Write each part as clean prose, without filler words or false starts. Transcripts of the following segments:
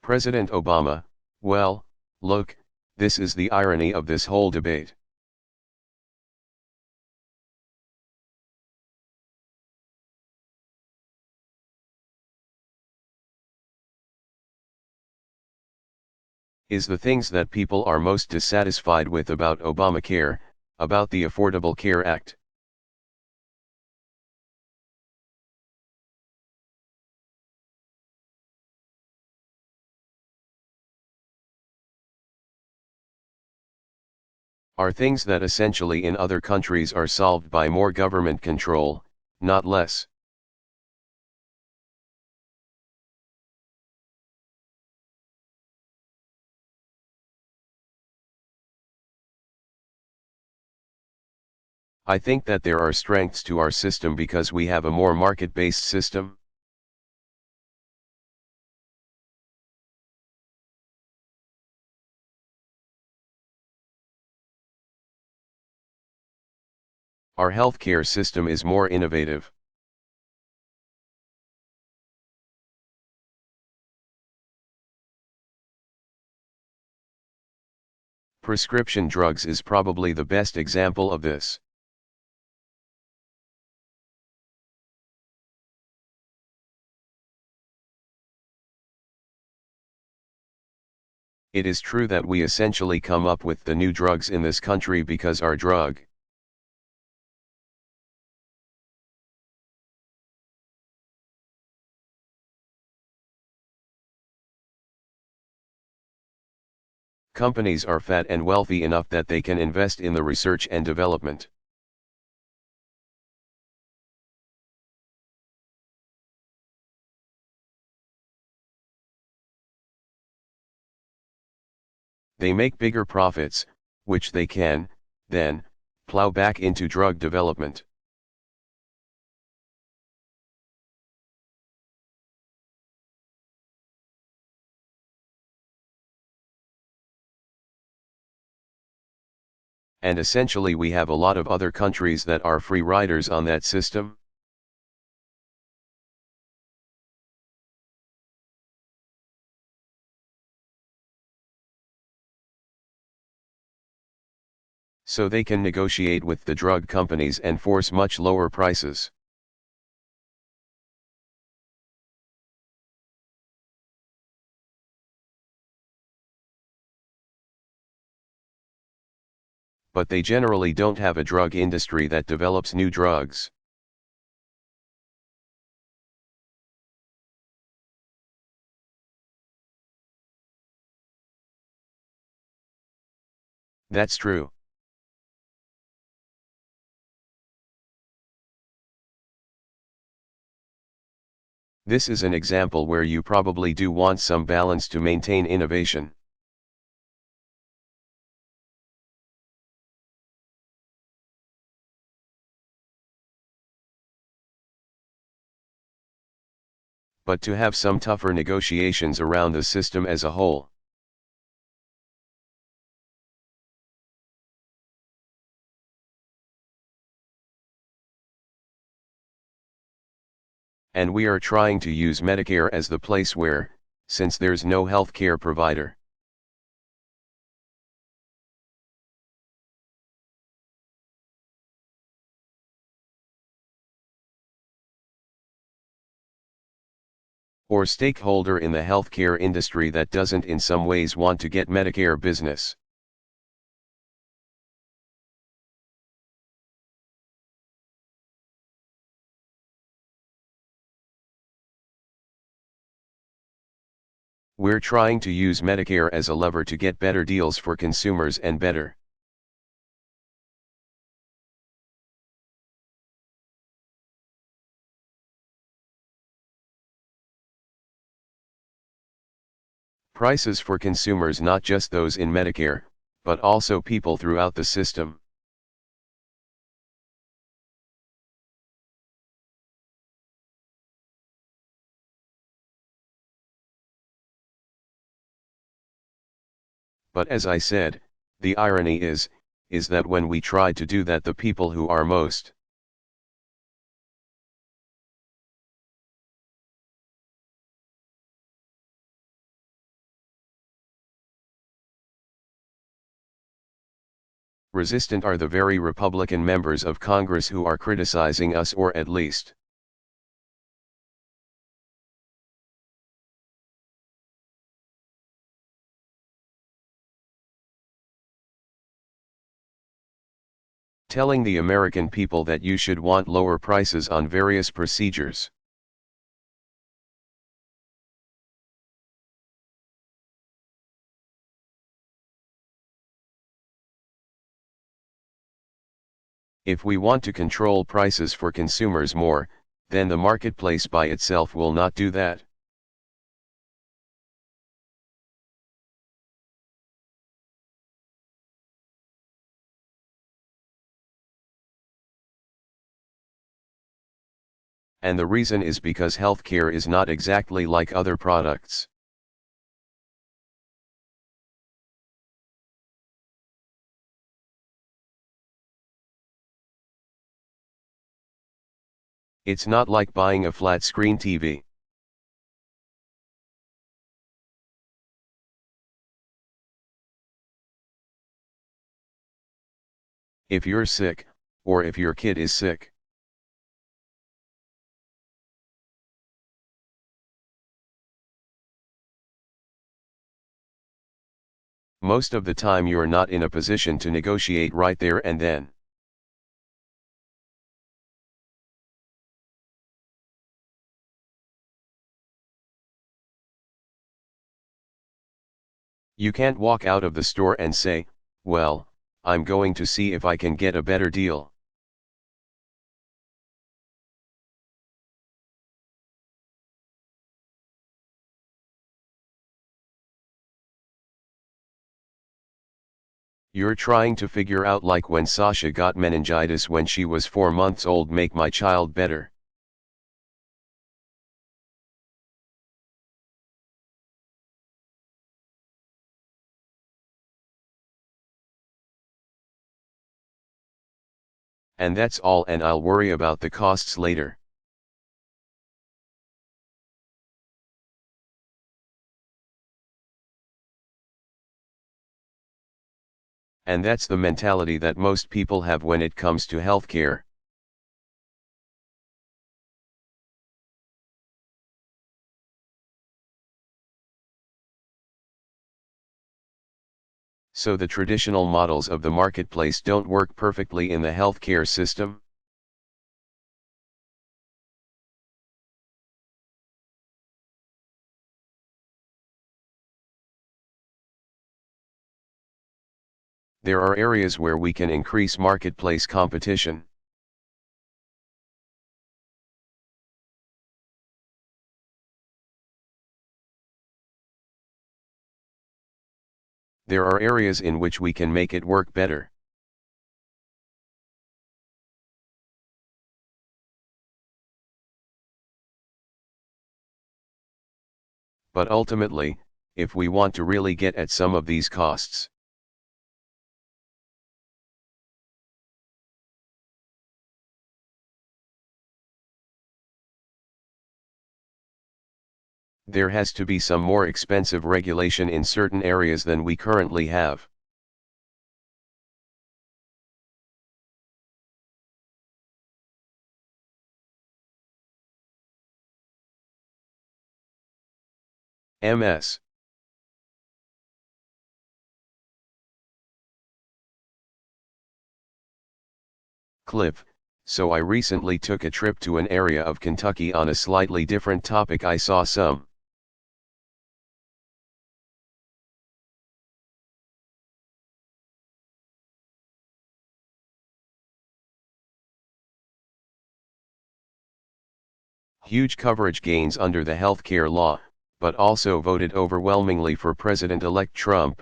President Obama, well, look, this is the irony of this whole debate. Is the things that people are most dissatisfied with about Obamacare, about the Affordable Care Act. Are things that essentially in other countries are solved by more government control, not less. I think that there are strengths to our system because we have a more market-based system. Our healthcare system is more innovative. Prescription drugs is probably the best example of this. It is true that we essentially come up with the new drugs in this country because our drug companies are fat and wealthy enough that they can invest in the research and development. They make bigger profits, which they can, then, plow back into drug development. And essentially we have a lot of other countries that are free riders on that system. So they can negotiate with the drug companies and force much lower prices. But they generally don't have a drug industry that develops new drugs. That's true. This is an example where you probably do want some balance to maintain innovation. But to have some tougher negotiations around the system as a whole. And we are trying to use Medicare as the place where, since there's no healthcare provider, or stakeholder in the healthcare industry that doesn't in some ways want to get Medicare business. We're trying to use Medicare as a lever to get better deals for consumers and better prices for consumers, not just those in Medicare, but also people throughout the system. But as I said, the irony is that when we try to do that, the people who are most Resistant are the very Republican members of Congress who are criticizing us, or at least telling the American people that you should want lower prices on various procedures. If we want to control prices for consumers more, then the marketplace by itself will not do that. And the reason is because healthcare is not exactly like other products. It's not like buying a flat screen TV. If you're sick, or if your kid is sick, most of the time you're not in a position to negotiate right there and then. You can't walk out of the store and say, well, I'm going to see if I can get a better deal. You're trying to figure out, like when Sasha got meningitis when she was 4 months old, make my child better. And that's all, and I'll worry about the costs later. And that's the mentality that most people have when it comes to healthcare. So the traditional models of the marketplace don't work perfectly in the healthcare system? There are areas where we can increase marketplace competition. There are areas in which we can make it work better. But ultimately, if we want to really get at some of these costs, there has to be some more expensive regulation in certain areas than we currently have. MS. Cliff, so I recently took a trip to an area of Kentucky on a slightly different topic. I saw some huge coverage gains under the healthcare law, but also voted overwhelmingly for President-elect Trump.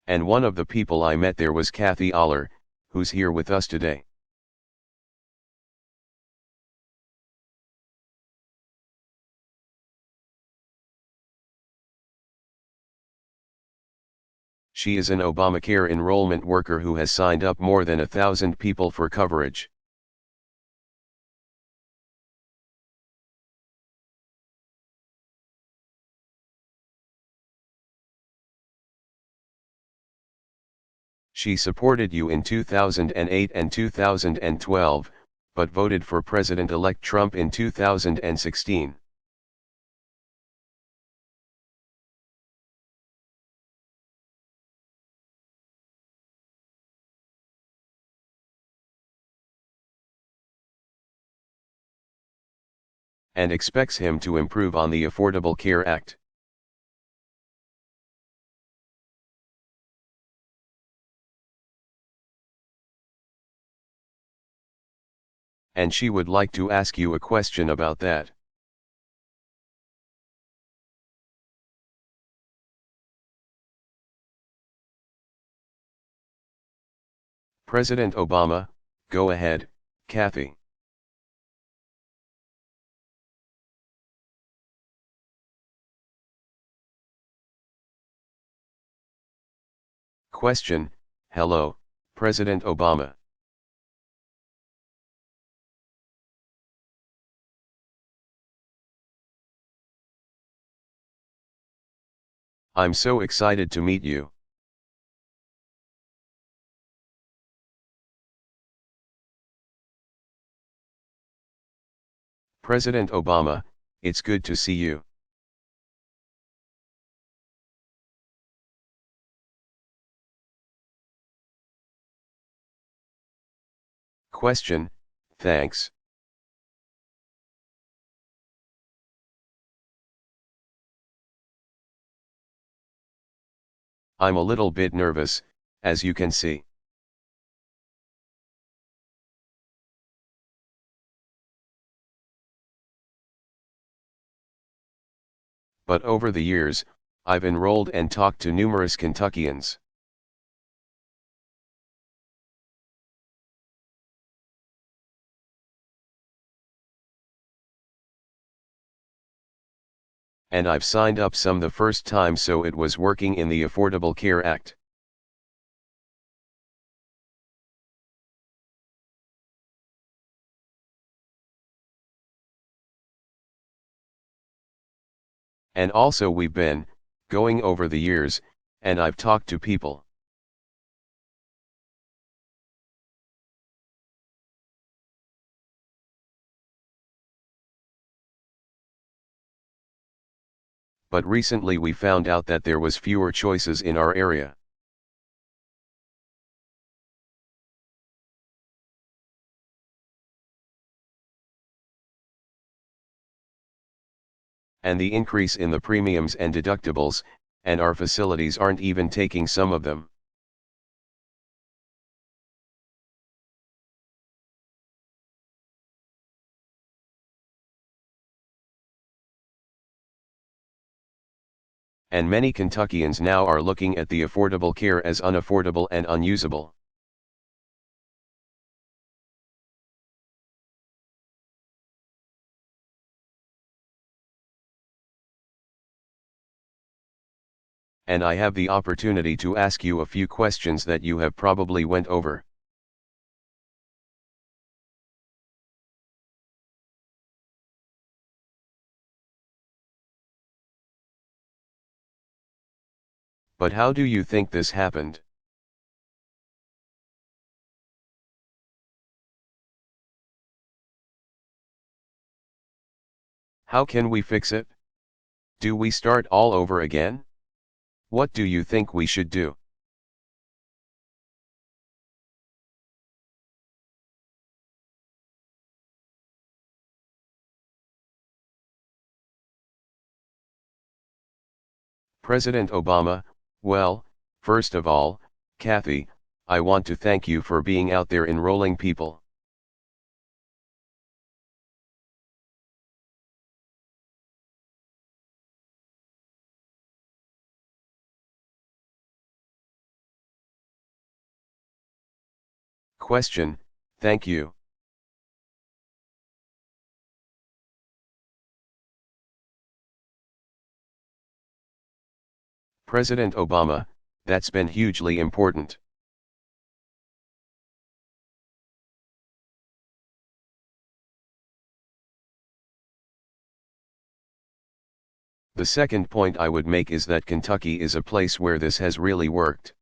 And one of the people I met there was Kathy Aller, who's here with us today. She is an Obamacare enrollment worker who has signed up more than 1,000 people for coverage. She supported you in 2008 and 2012, but voted for President-elect Trump in 2016. And expects him to improve on the Affordable Care Act. And she would like to ask you a question about that. President Obama, go ahead, Kathy. Question, hello, President Obama. I'm so excited to meet you. President Obama, it's good to see you. Question, thanks. I'm a little bit nervous, as you can see. But over the years, I've enrolled and talked to numerous Kentuckians. And I've signed up some the first time, so it was working in the Affordable Care Act. And also we've been going over the years, and I've talked to people. But recently we found out that there was fewer choices in our area. And the increase in the premiums and deductibles, and our facilities aren't even taking some of them. And many Kentuckians now are looking at the Affordable Care as unaffordable and unusable. And I have the opportunity to ask you a few questions that you have probably went over. But how do you think this happened? How can we fix it? Do we start all over again? What do you think we should do? President Obama, well, first of all, Kathy, I want to thank you for being out there enrolling people. Question, thank you. President Obama, that's been hugely important. The second point I would make is that Kentucky is a place where this has really worked.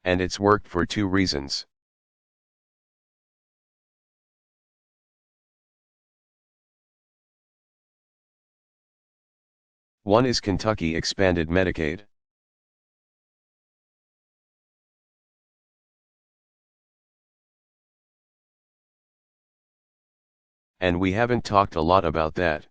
And it's worked for two reasons. One is Kentucky expanded Medicaid. And we haven't talked a lot about that.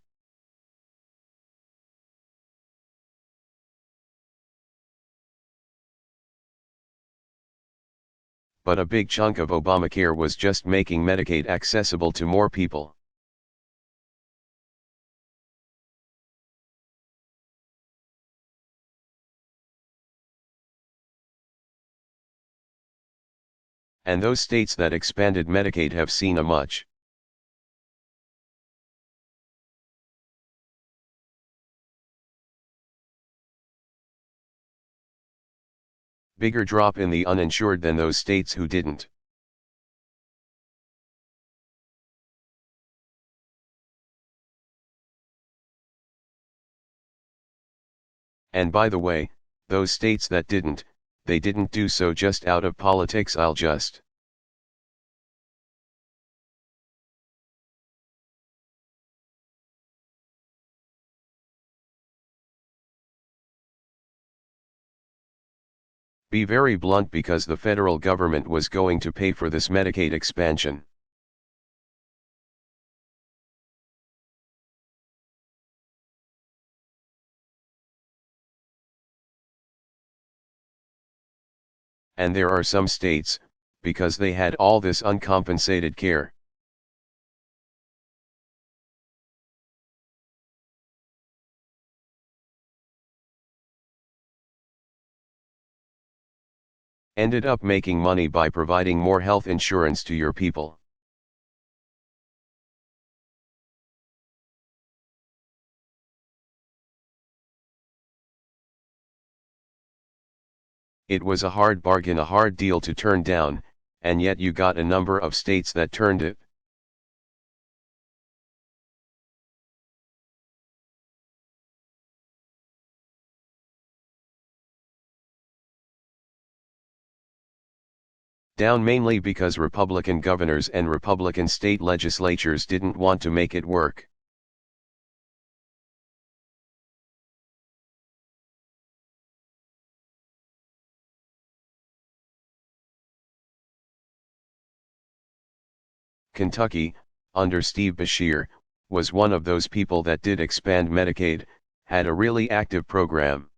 But a big chunk of Obamacare was just making Medicaid accessible to more people. And those states that expanded Medicaid have seen a much bigger drop in the uninsured than those states who didn't. And by the way, those states that didn't, they didn't do so just out of politics. I'll just be very blunt, because the federal government was going to pay for this Medicaid expansion. And there are some states, because they had all this uncompensated care, ended up making money by providing more health insurance to your people. It was a hard bargain, a hard deal to turn down, and yet you got a number of states that turned it. Down mainly because Republican governors and Republican state legislatures didn't want to make it work. Kentucky, under Steve Beshear, was one of those people that did expand Medicaid, had a really active program.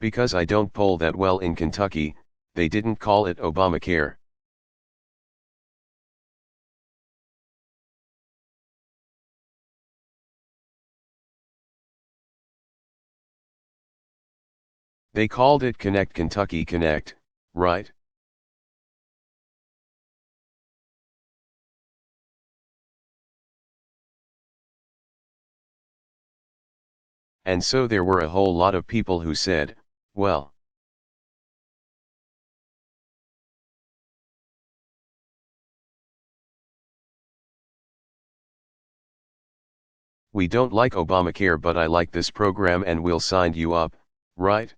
Because I don't poll that well in Kentucky, they didn't call it Obamacare. They called it Connect Kentucky Connect, right? And so there were a whole lot of people who said, well, we don't like Obamacare, but I like this program and we'll sign you up, right?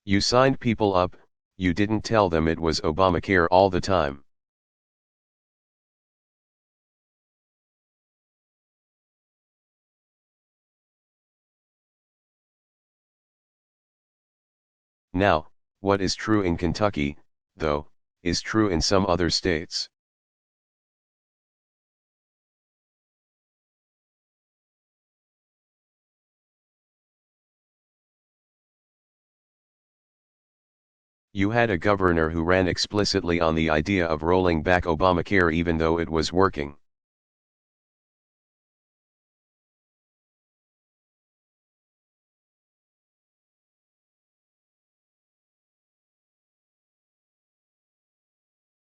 You signed people up, you didn't tell them it was Obamacare all the time. Now, what is true in Kentucky, though, is true in some other states. You had a governor who ran explicitly on the idea of rolling back Obamacare even though it was working.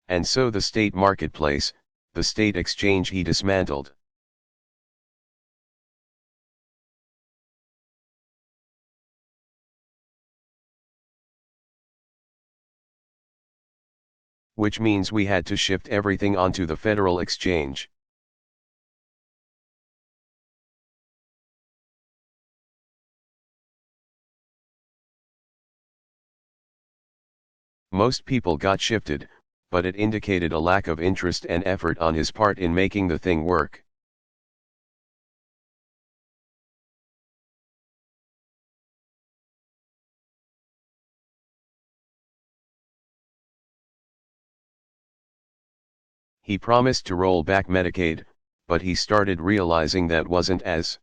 And so the state marketplace, the state exchange, he dismantled. which means we had to shift everything onto the Federal Exchange. Most people got shifted, but it indicated a lack of interest and effort on his part in making the thing work. He promised to roll back Medicaid, but he started realizing that wasn't as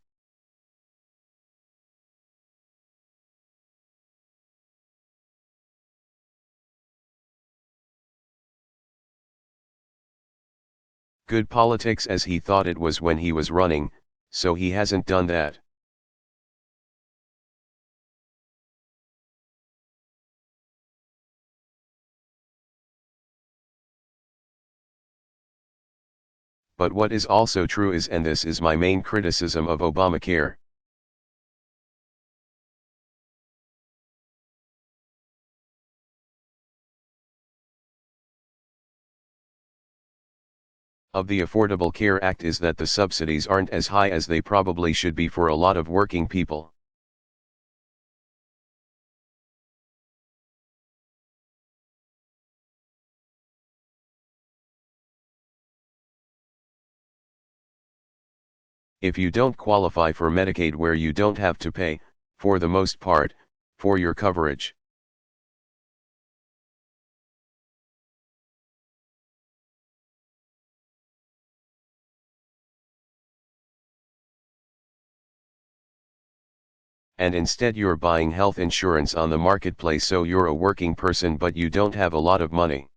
good politics as he thought it was when he was running, so he hasn't done that. But what is also true is, and this is my main criticism of Obamacare, of the Affordable Care Act, is that the subsidies aren't as high as they probably should be for a lot of working people. If you don't qualify for Medicaid, where you don't have to pay, for the most part, for your coverage, and instead you're buying health insurance on the marketplace, so you're a working person but you don't have a lot of money.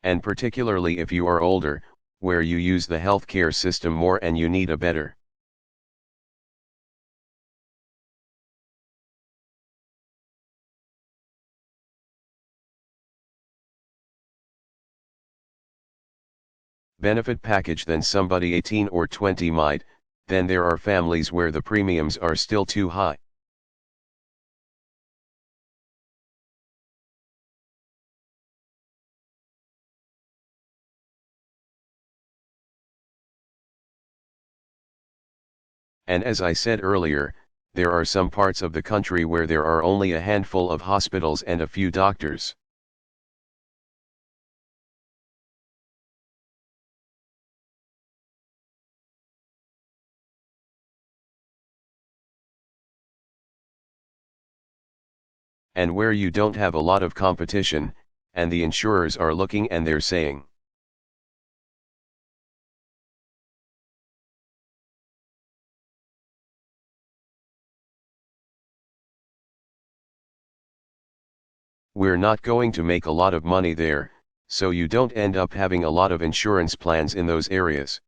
And particularly if you are older, where you use the healthcare system more and you need a better benefit package than somebody 18 or 20 might, then there are families where the premiums are still too high. And as I said earlier, there are some parts of the country where there are only a handful of hospitals and a few doctors. And where you don't have a lot of competition, and the insurers are looking and they're saying, we're not going to make a lot of money there, so you don't end up having a lot of insurance plans in those areas.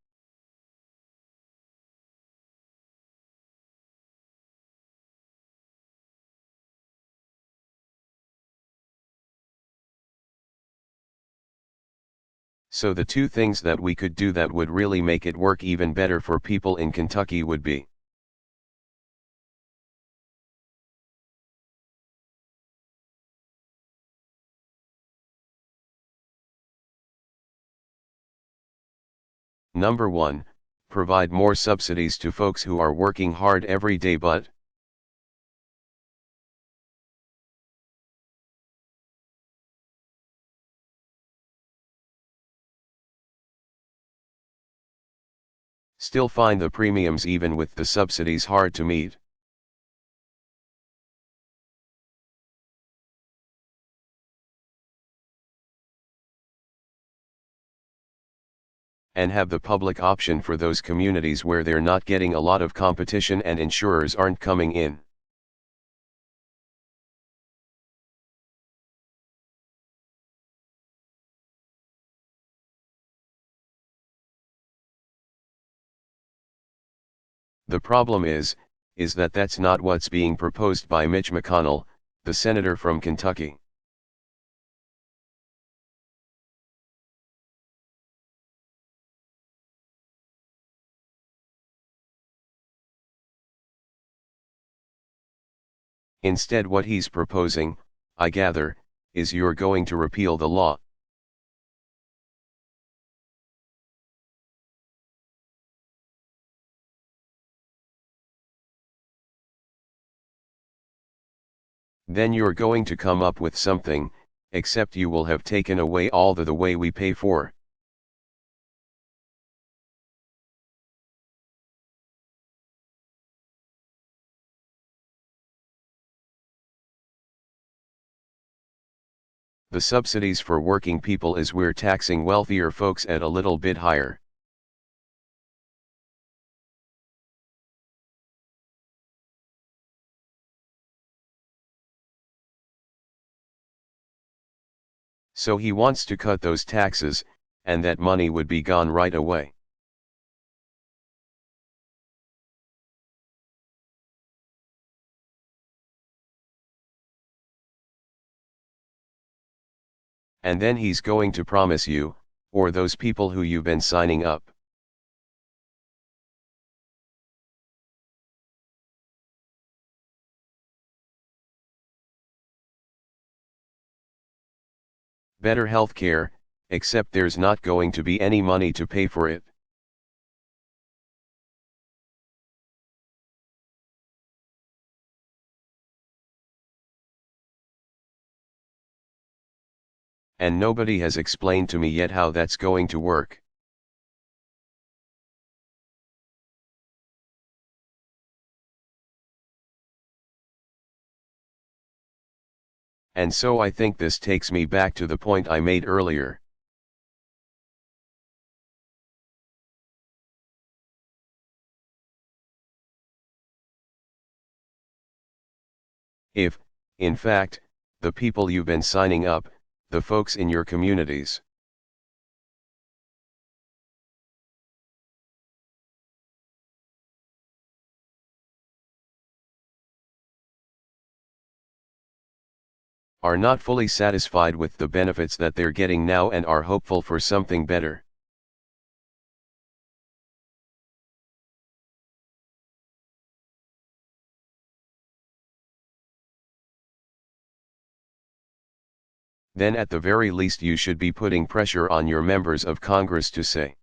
So the two things that we could do that would really make it work even better for people in Kentucky would be: number 1, provide more subsidies to folks who are working hard every day but still find the premiums even with the subsidies hard to meet. And have the public option for those communities where they're not getting a lot of competition and insurers aren't coming in. The problem is that that's not what's being proposed by Mitch McConnell, the senator from Kentucky. Instead, what he's proposing, I gather, is you're going to repeal the law. Then you're going to come up with something, except you will have taken away all the way we pay for. The subsidies for working people is we're taxing wealthier folks at a little bit higher. So he wants to cut those taxes, and that money would be gone right away. And then he's going to promise you, or those people who you've been signing up, better health care, except there's not going to be any money to pay for it. And nobody has explained to me yet how that's going to work. And so I think this takes me back to the point I made earlier. If, in fact, the people you've been signing up, the folks in your communities, are not fully satisfied with the benefits that they're getting now and are hopeful for something better, then at the very least you should be putting pressure on your members of Congress to say,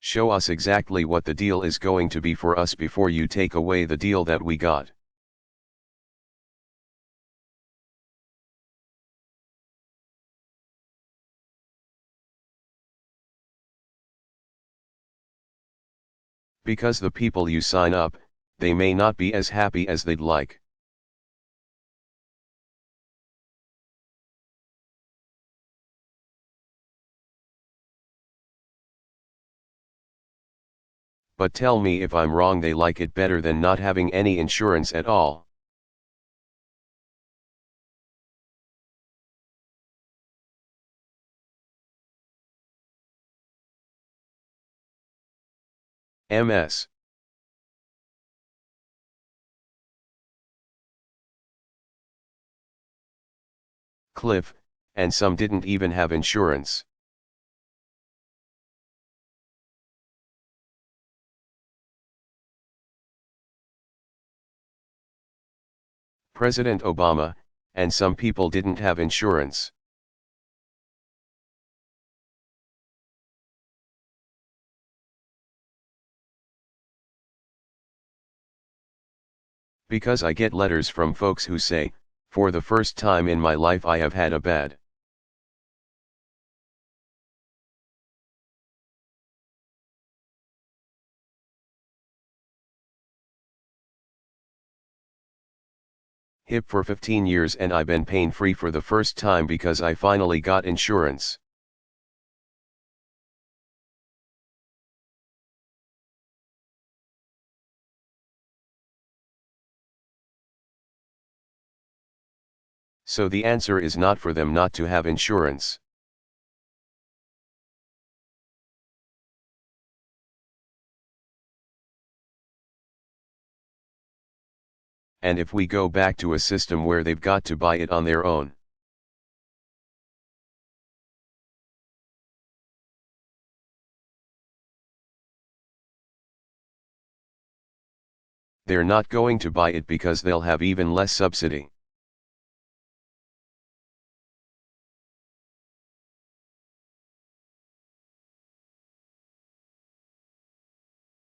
show us exactly what the deal is going to be for us before you take away the deal that we got. Because the people you sign up, they may not be as happy as they'd like. But tell me if I'm wrong, they like it better than not having any insurance at all. MS. Cliff, and some didn't even have insurance. President Obama, and some people didn't have insurance. Because I get letters from folks who say, for the first time in my life I have had a bad hip for 15 years and I've been pain-free for the first time because I finally got insurance. So the answer is not for them not to have insurance. And if we go back to a system where they've got to buy it on their own, they're not going to buy it because they'll have even less subsidy.